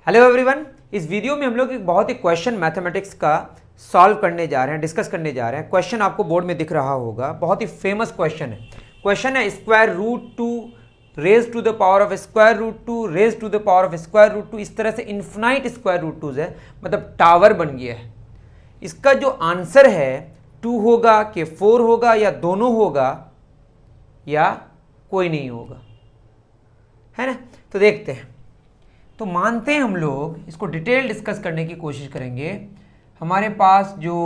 Hello everyone, इस video में हम लोग एक बहुत ही क्वेश्चन मैथमेटिक्स का सॉल्व करने जा रहे हैं, डिस्कस करने जा रहे हैं। क्वेश्चन आपको बोर्ड में दिख रहा होगा, बहुत ही फेमस क्वेश्चन है। क्वेश्चन है square root two raise to the power of square root two raise to the power of square root two. इस तरह से इन्फिनाइट स्क्वायर रूट टूज है, मतलब टावर बन गया है। इसका जो आंसर है 2 होगा कि 4 होगा, या दोनों होगा, या कोई नहीं होगा, है ना। तो देखते हैं। तो मानते हैं हम लोग इसको डिटेल डिस्कस करने की कोशिश करेंगे। हमारे पास जो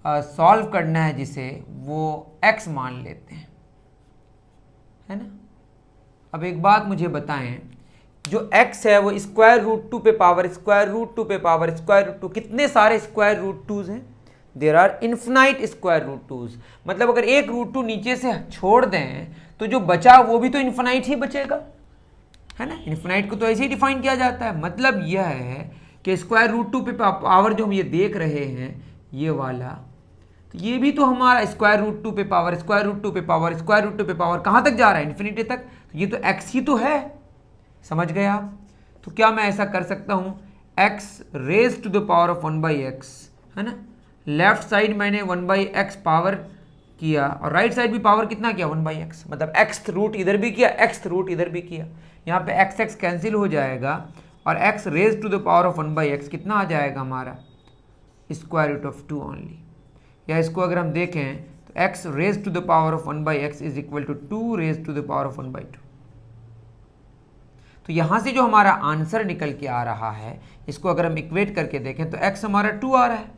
सॉल्व करना है जिसे, वो x मान लेते हैं, है ना। अब एक बात मुझे बताएं, जो x है वो स्क्वायर रूट टू पे पावर स्क्वायर रूट टू पे पावर स्क्वायर रूट टू, कितने सारे स्क्वायर रूट टूज हैं? There are infinite square root twos. मतलब अगर एक रूट टू नीचे से छोड़ दें तो जो बचा वो भी तो इन्फिनाइट ही बचेगा, है ना। इन्फिनाइट को तो ऐसे ही डिफाइन किया जाता है। मतलब यह है कि स्क्वायर रूट टू पे पावर जो हम ये देख रहे हैं, ये वाला, तो ये भी तो हमारा स्क्वायर रूट टू पे पावर स्क्वायर रूट टू पे पावर स्क्वायर रूट टू पे पावर कहाँ तक जा रहा है? इन्फिनिटी तक। तो ये तो x ही तो है, समझ गए आप। तो क्या मैं ऐसा कर सकता हूँ, x raise to the power of 1/x, है ना। लेफ्ट साइड मैंने 1/x पावर किया और राइट साइड भी पावर कितना किया? 1/x। मतलब x रूट इधर भी किया, x रूट इधर भी किया। यहाँ पे x कैंसिल हो जाएगा और x raise to the power of 1/x कितना आ जाएगा हमारा? Square root of 2 only. या इसको अगर हम देखें तो x raise to the power of 1/x is equal to 2 raise to the power of 1/2। तो यहाँ से जो हमारा आंसर निकल के आ रहा है, इसको अगर हम इक्वेट करके देखें तो x हमारा 2 आ रहा है।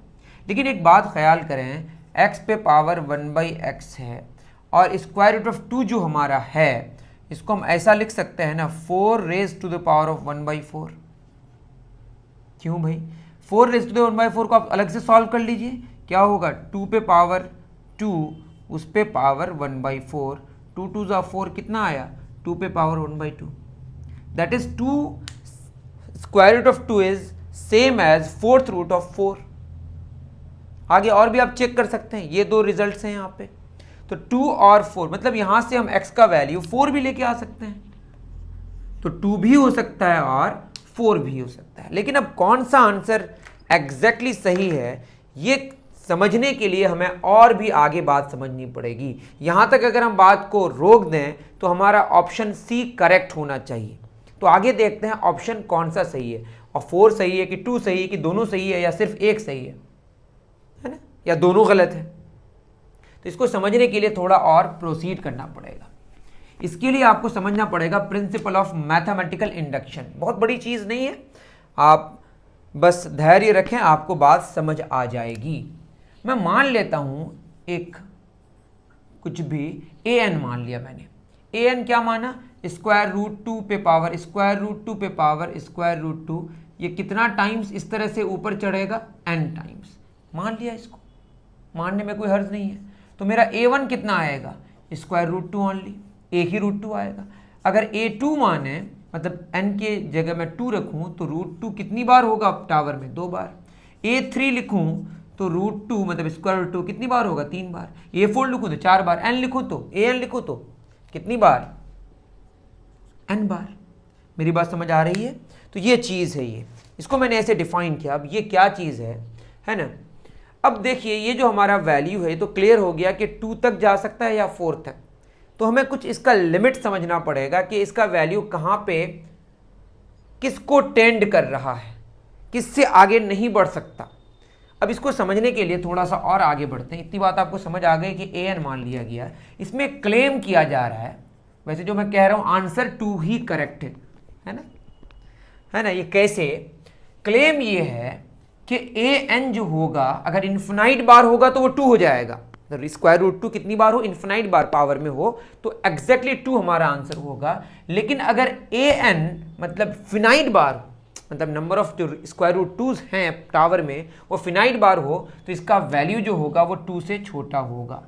लेकिन एक बात ख्याल करें, x पे पावर 1/x है और स्क्वायर रूट ऑफ 2 जो हमारा है, इसको हम ऐसा लिख सकते हैं ना, 4 raise to the power of 1/4। क्यों भाई? 4 रेज टू द 1/4 को आप अलग से सॉल्व कर लीजिए। क्या होगा? 2 पे पावर 2, उस पे पावर 1/4, 2 2 जा 4, कितना आया? 2 पे power 1/2। That is 2 square root of 2 is same as 4th root of 4। आगे और भी आप चेक कर सकते हैं, ये दो रिजल्ट्स हैं यहाँ पे। तो 2 और 4, मतलब यहां से हम x का वैल्यू 4 भी लेके आ सकते हैं। तो 2 भी हो सकता है और 4 भी हो सकता है। लेकिन अब कौन सा आंसर एग्जैक्टली सही है, ये समझने के लिए हमें और भी आगे बात समझनी पड़ेगी। यहां तक अगर हम बात को रोक दें तो हमारा ऑप्शन सी करेक्ट होना चाहिए। तो आगे देखते हैं ऑप्शन कौन सा सही है, और 4 सही है कि 2 सही है कि दोनों सही है, या सिर्फ एक सही है ना, या दोनों गलत है। तो इसको समझने के लिए थोड़ा और प्रोसीड करना पड़ेगा। इसके लिए आपको समझना पड़ेगा प्रिंसिपल ऑफ मैथमेटिकल इंडक्शन। बहुत बड़ी चीज़ नहीं है, आप बस धैर्य रखें, आपको बात समझ आ जाएगी। मैं मान लेता हूं एक कुछ भी an मान लिया मैंने। an क्या माना? स्क्वायर रूट 2 पे पावर स्क्वायर रूट 2 पे पावर स्क्वायर रूट 2। ये कितना टाइम्स इस तरह से ऊपर चढ़ेगा? n times. मान लिया, इसको मानने में कोई हर्ज नहीं है। तो मेरा a1 कितना आएगा? स्क्वायर रूट 2 ओनली, एक ही रूट 2 आएगा। अगर a2 माने, मतलब n के जगह मैं 2 रखूं, तो रूट 2 कितनी बार होगा टावर में? 2 बार। a3 लिखूं तो रूट 2 मतलब स्क्वायर रूट 2 कितनी बार होगा? 3 बार। a4 लिखूं तो 4 बार। n लिखूं तो an लिखूं तो कितनी बार? n बार। मेरी बात समझ आ रही है? तो ये चीज़ है, ये इसको मैंने ऐसे डिफाइन किया। अब ये क्या चीज़ है ना। अब देखिए, ये जो हमारा वैल्यू है तो क्लियर हो गया कि 2 तक जा सकता है या 4 तक। तो हमें कुछ इसका लिमिट समझना पड़ेगा कि इसका वैल्यू कहाँ पे किसको टेंड कर रहा है, किससे आगे नहीं बढ़ सकता। अब इसको समझने के लिए थोड़ा सा और आगे बढ़ते हैं। इतनी बात आपको समझ आ गई कि an मान लिया गया। इसमें क्लेम किया जा रहा है, वैसे जो मैं कह रहा हूँ आंसर 2 ही करेक्ट है ना। ये कैसे? क्लेम ये है कि an जो होगा, अगर इन्फिनाइट बार होगा तो वो 2 हो जाएगा। स्क्वायर रूट 2 कितनी बार हो? इन्फिनाइट बार पावर में हो तो एग्जैक्टली 2 हमारा आंसर होगा। लेकिन अगर an मतलब फिनाइट बार, मतलब नंबर ऑफ जो स्क्वायर रूट 2 हैं टावर में, वो फिनाइट बार हो, तो इसका वैल्यू जो होगा वो 2 से छोटा होगा।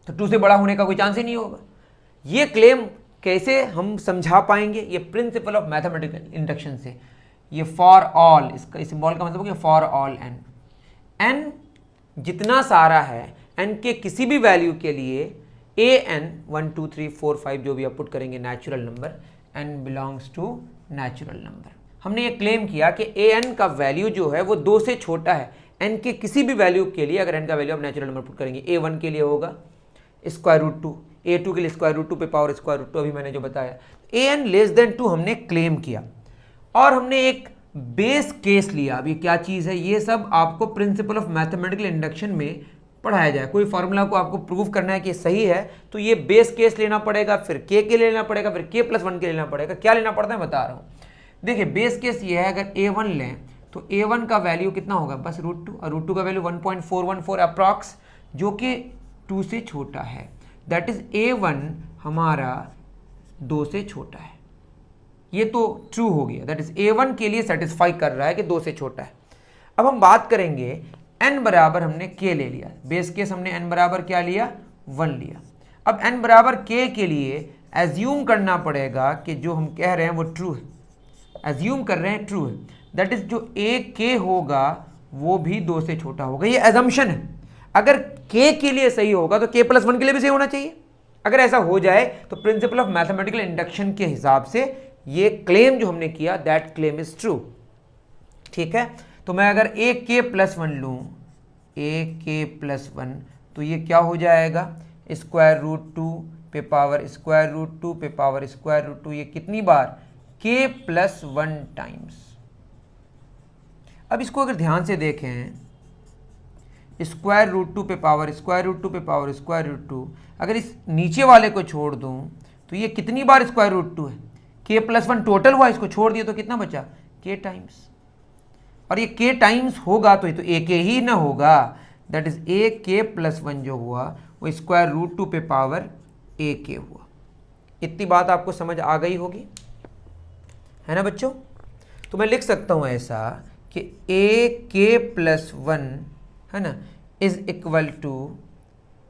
तो 2 से बड़ा होने का कोई चांस ही नहीं होगा। ये क्लेम कैसे हम समझा पाएंगे? ये प्रिंसिपल ऑफ मैथमेटिकल इंडक्शन से। ये फॉर ऑल, इसका सिंबल का मतलब है फॉर ऑल n जितना सारा है, n के किसी भी वैल्यू के लिए an 1 2 3 4 5 जो भी आप पुट करेंगे natural number, n belongs to natural number. हमने ये क्लेम किया कि ए एन का वैल्यू जो है वो 2 से छोटा है एन के किसी भी वैल्यू के लिए। अगर एन का वैल्यू आप नेचुरल नंबर पुट करेंगे, ए वन के लिए होगा square root two, A two के लिए स्क्वायर रूट टू पे पावर स्क्वायर रूट टू, अभी मैंने जो बताया। ए एन लेस देन 2 हमने क्लेम किया और हमने एक बेस केस लिया। अब ये क्या चीज़ है, ये सब आपको प्रिंसिपल ऑफ मैथमेटिकल इंडक्शन में पढ़ाया जाए। कोई फॉर्मूला को आपको प्रूव करना है कि सही है तो ये बेस केस लेना पड़ेगा, फिर के लिए लेना पड़ेगा, फिर के प्लस वन के लेना पड़ेगा। क्या लेना पड़ता है बता रहा हूँ। देखिए बेस केस ये है, अगर ए वन लें तो ए वन का वैल्यू कितना होगा, बस रूट टू, और रूट टू का वैल्यू 1.414 अप्रॉक्स, जो कि 2 से छोटा है। दैट इज ए वन हमारा 2 से छोटा है। ये तो ट्रू हो गया, दैट इज ए वन के लिए सेटिस्फाई कर रहा है कि 2 से छोटा है। अब हम बात करेंगे n बराबर हमने k ले लिया, बेस केस हमने n बराबर क्या लिया, 1 लिया। अब n बराबर k के लिए एज्यूम करना पड़ेगा कि जो हम कह रहे हैं वो ट्रू है, एज्यूम कर रहे हैं ट्रू है। दैट इज जो a k होगा वो भी 2 से छोटा होगा, ये एजम्पशन है। अगर k के लिए सही होगा तो k प्लस 1 के लिए भी सही होना चाहिए। अगर ऐसा हो जाए तो प्रिंसिपल ऑफ मैथमेटिकल इंडक्शन के हिसाब से ये क्लेम जो हमने किया दैट क्लेम इज ट्रू। ठीक है, तो मैं अगर ए के प्लस 1 लूँ, ए के प्लस 1, तो ये क्या हो जाएगा, स्क्वायर रूट 2 पे पावर स्क्वायर रूट 2 पे पावर स्क्वायर रूट 2। ये कितनी बार, के प्लस 1 टाइम्स। अब इसको अगर ध्यान से देखें, स्क्वायर रूट 2 पे पावर स्क्वायर रूट 2 पे पावर स्क्वायर रूट 2, अगर इस नीचे वाले को छोड़ दूं तो ये कितनी बार स्क्वायर रूट 2 है, के प्लस 1 टोटल हुआ, इसको छोड़ दिया तो कितना बचा, के टाइम्स। और ये के टाइम्स होगा तो ये तो ए के ही ना होगा, दैट इज ए के प्लस 1 जो हुआ वो स्क्वायर रूट 2 पे पावर ए के हुआ। इतनी बात आपको समझ आ गई होगी, है ना बच्चों। तो मैं लिख सकता हूँ ऐसा कि ए के प्लस 1 है ना इज इक्वल टू,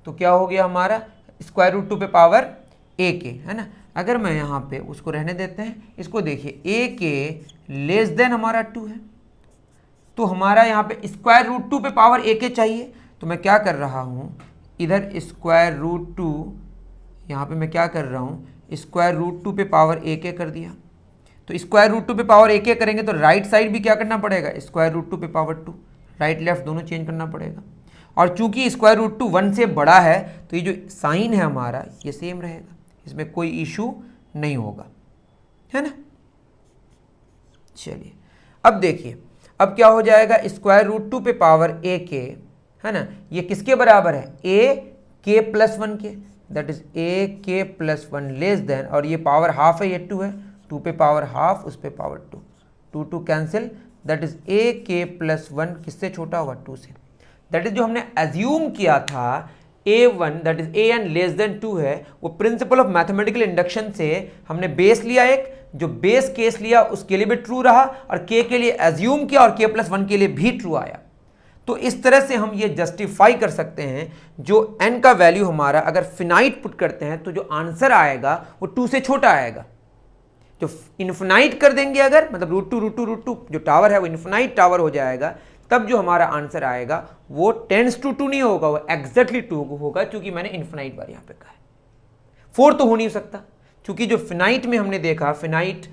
तो क्या हो गया हमारा, स्क्वायर रूट 2 पे पावर ए के, है ना। अगर मैं यहाँ पे उसको रहने देते हैं, इसको देखिए ए के लेस देन हमारा 2 है, तो हमारा यहाँ पे स्क्वायर रूट 2 पे पावर ए के चाहिए। तो मैं क्या कर रहा हूँ, इधर स्क्वायर रूट 2, यहाँ पे मैं क्या कर रहा हूँ, स्क्वायर रूट 2 पे पावर ए के कर दिया। तो स्क्वायर रूट 2 पे पावर ए के करेंगे तो राइट साइड भी क्या करना पड़ेगा, स्क्वायर रूट 2 पे पावर 2, राइट लेफ्ट दोनों चेंज करना पड़ेगा। और चूंकि स्क्वायर रूट 2 1 से बड़ा है तो ये जो साइन है हमारा ये सेम रहेगा, इसमें कोई इशू नहीं होगा, है ना। चलिए अब देखिए, अब क्या हो जाएगा, स्क्वायर रूट 2 पे पावर ए के, है ना, ये किसके बराबर है, ए के प्लस 1 के, दैट इज ए के प्लस 1 लेस देन, और ये पावर हाफ है, ये 2 है, 2 पे पावर हाफ, उस पे पावर 2, 2 2 कैंसिल, दैट इज ए के प्लस 1 किससे छोटा होगा, 2 से। दैट इज जो हमने एज्यूम किया था a1 that is A N less than 2 है, वो प्रिंसिपल ऑफ मैथमेटिकल इंडक्शन से हमने बेस लिया, एक जो बेस केस लिया उसके लिए भी ट्रू रहा, और k के लिए एज्यूम किया और k प्लस 1 के लिए भी ट्रू आया। तो इस तरह से हम ये जस्टिफाई कर सकते हैं, जो n का वैल्यू हमारा अगर फिनाइट पुट करते हैं तो जो आंसर आएगा वो 2 से छोटा आएगा। जो इन्फिनाइट कर देंगे अगर, मतलब रूट टू जो टावर है वो इन्फिनाइट टावर हो जाएगा, तब जो हमारा आंसर आएगा वो टेंस टू 2 नहीं होगा, वो एग्जैक्टली 2 होगा, क्योंकि मैंने इन्फिनाइट बार यहाँ पे कहा है। 4 तो हो नहीं सकता, क्योंकि जो फिनाइट में हमने देखा, फिनाइट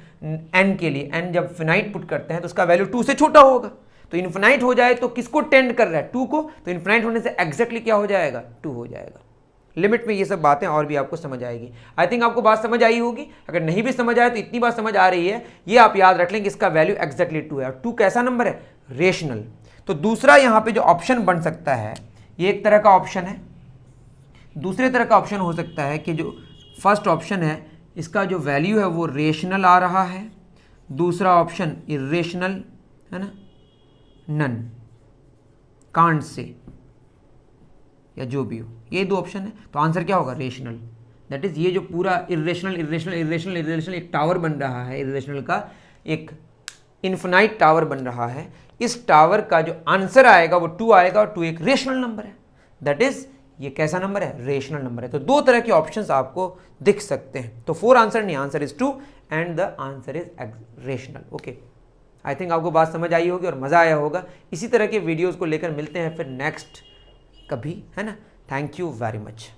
n के लिए, n जब फिनाइट पुट करते हैं तो उसका वैल्यू 2 से छोटा होगा। तो इन्फिनाइट हो जाए तो किसको टेंड कर रहा है, 2 को, तो इन्फिनाइट होने से एग्जैक्टली क्या हो जाएगा, 2 हो जाएगा। लिमिट में ये सब बातें और भी आपको समझ आएगी। आई थिंक आपको बात समझ आई होगी। अगर नहीं भी समझ आए तो इतनी बात समझ आ रही है, ये आप याद रख लेंगे, इसका वैल्यू एग्जैक्टली 2 है। और 2 कैसा नंबर है, रेशनल। तो दूसरा यहाँ पे जो ऑप्शन बन सकता है, ये एक तरह का ऑप्शन है। दूसरे तरह का ऑप्शन हो सकता है कि जो फर्स्ट ऑप्शन है इसका जो वैल्यू है वो रेशनल आ रहा है, दूसरा ऑप्शन इरेशनल, है ना, नन, कांट से, या जो भी हो, ये 2 ऑप्शन है। तो आंसर क्या होगा, रेशनल। दैट इज ये जो पूरा इरेशनल एक टावर बन रहा है, इरेशनल का एक इन्फिनाइट टावर बन रहा है, इस टावर का जो आंसर आएगा वो 2 आएगा, और 2 एक रेशनल नंबर है। दैट इज ये कैसा नंबर है, रेशनल नंबर है। तो 2 तरह के ऑप्शंस आपको दिख सकते हैं। तो 4 आंसर नहीं, answer is 2 and the answer is rational. Okay, I think आपको बात समझ आई होगी और मज़ा आया होगा। इसी तरह के वीडियोज़ को लेकर मिलते हैं फिर नेक्स्ट कभी, है ना। Thank you very much.